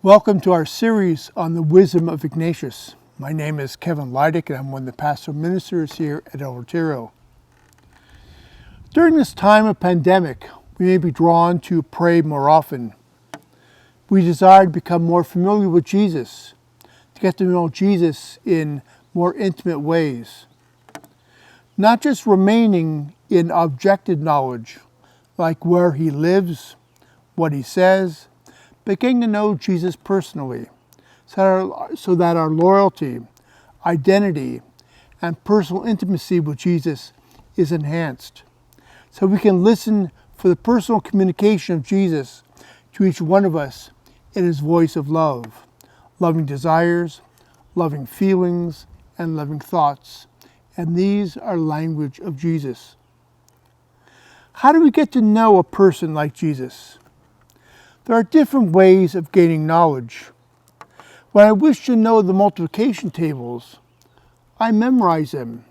Welcome to our series on the wisdom of Ignatius. My name is Kevin Leidick, and I'm one of the pastoral ministers here at El Retiro. During this time of pandemic, we may be drawn to pray more often. We desire to become more familiar with Jesus, to get to know Jesus in more intimate ways. Not just remaining in objective knowledge, like where he lives, what he says, but getting to know Jesus personally, so that our loyalty, identity, and personal intimacy with Jesus is enhanced. So we can listen for the personal communication of Jesus to each one of us in his voice of love, loving desires, loving feelings, and loving thoughts. And these are language of Jesus. How do we get to know a person like Jesus? There are different ways of gaining knowledge. When I wish to know the multiplication tables, I memorize them.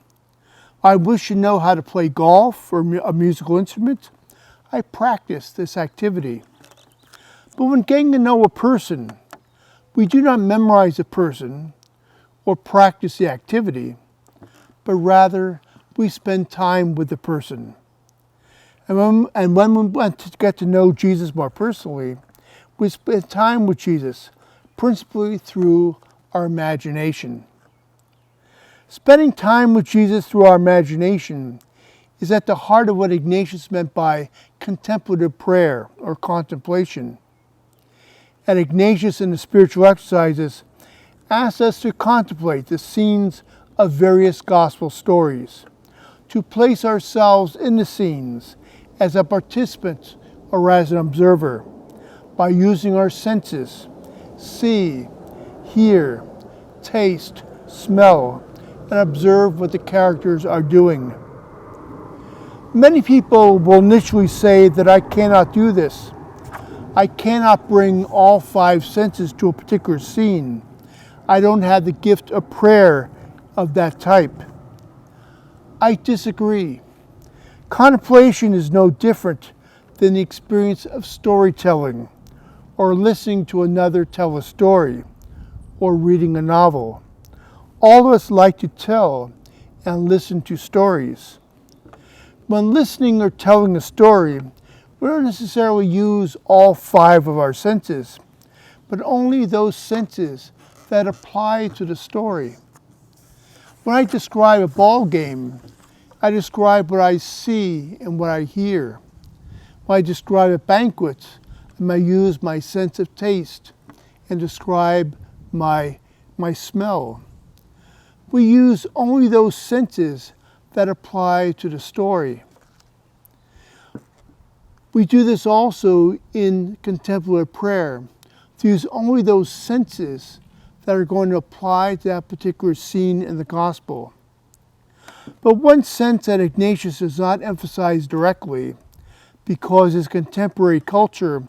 I wish to know how to play golf or a musical instrument, I practice this activity. But when getting to know a person, we do not memorize a person or practice the activity, but rather we spend time with the person. And when we want to get to know Jesus more personally, we spend time with Jesus, principally through our imagination. Spending time with Jesus through our imagination is at the heart of what Ignatius meant by contemplative prayer or contemplation. And Ignatius in the spiritual exercises asks us to contemplate the scenes of various gospel stories, to place ourselves in the scenes as a participant or as an observer by using our senses, see, hear, taste, smell, and observe what the characters are doing. Many people will initially say that I cannot do this. I cannot bring all five senses to a particular scene. I don't have the gift of prayer of that type. I disagree. Contemplation is no different than the experience of storytelling, or listening to another tell a story, or reading a novel. All of us like to tell and listen to stories. When listening or telling a story, we don't necessarily use all five of our senses, but only those senses that apply to the story. When I describe a ball game, I describe what I see and what I hear. When I describe a banquet, I use my sense of taste and describe my smell. We use only those senses that apply to the story. We do this also in contemplative prayer, to use only those senses that are going to apply to that particular scene in the gospel. But one sense that Ignatius does not emphasize directly, because his contemporary culture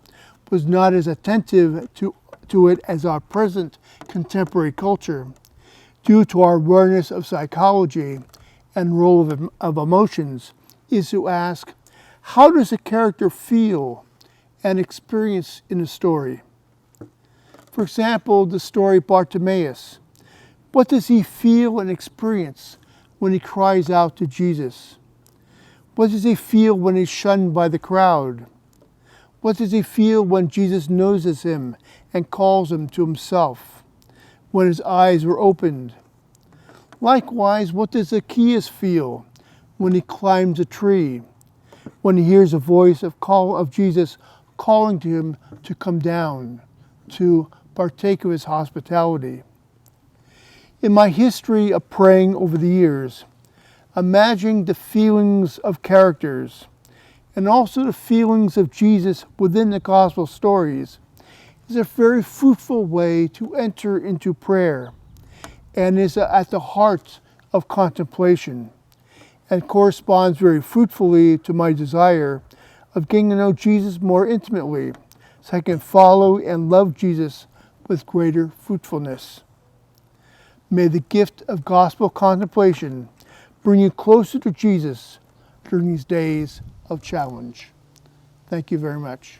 was not as attentive to it as our present contemporary culture, due to our awareness of psychology and role of emotions, is to ask, how does a character feel and experience in a story? For example, the story Bartimaeus. What does he feel and experience when he cries out to Jesus? What does he feel when he's shunned by the crowd? What does he feel when Jesus notices him and calls him to himself, when his eyes were opened? Likewise, what does Zacchaeus feel when he climbs a tree, when he hears a voice of Jesus calling to him to come down, to partake of his hospitality? In my history of praying over the years, imagining the feelings of characters and also the feelings of Jesus within the gospel stories is a very fruitful way to enter into prayer, and is at the heart of contemplation, and corresponds very fruitfully to my desire of getting to know Jesus more intimately, so I can follow and love Jesus with greater fruitfulness. May the gift of gospel contemplation bring you closer to Jesus during these days of challenge. Thank you very much.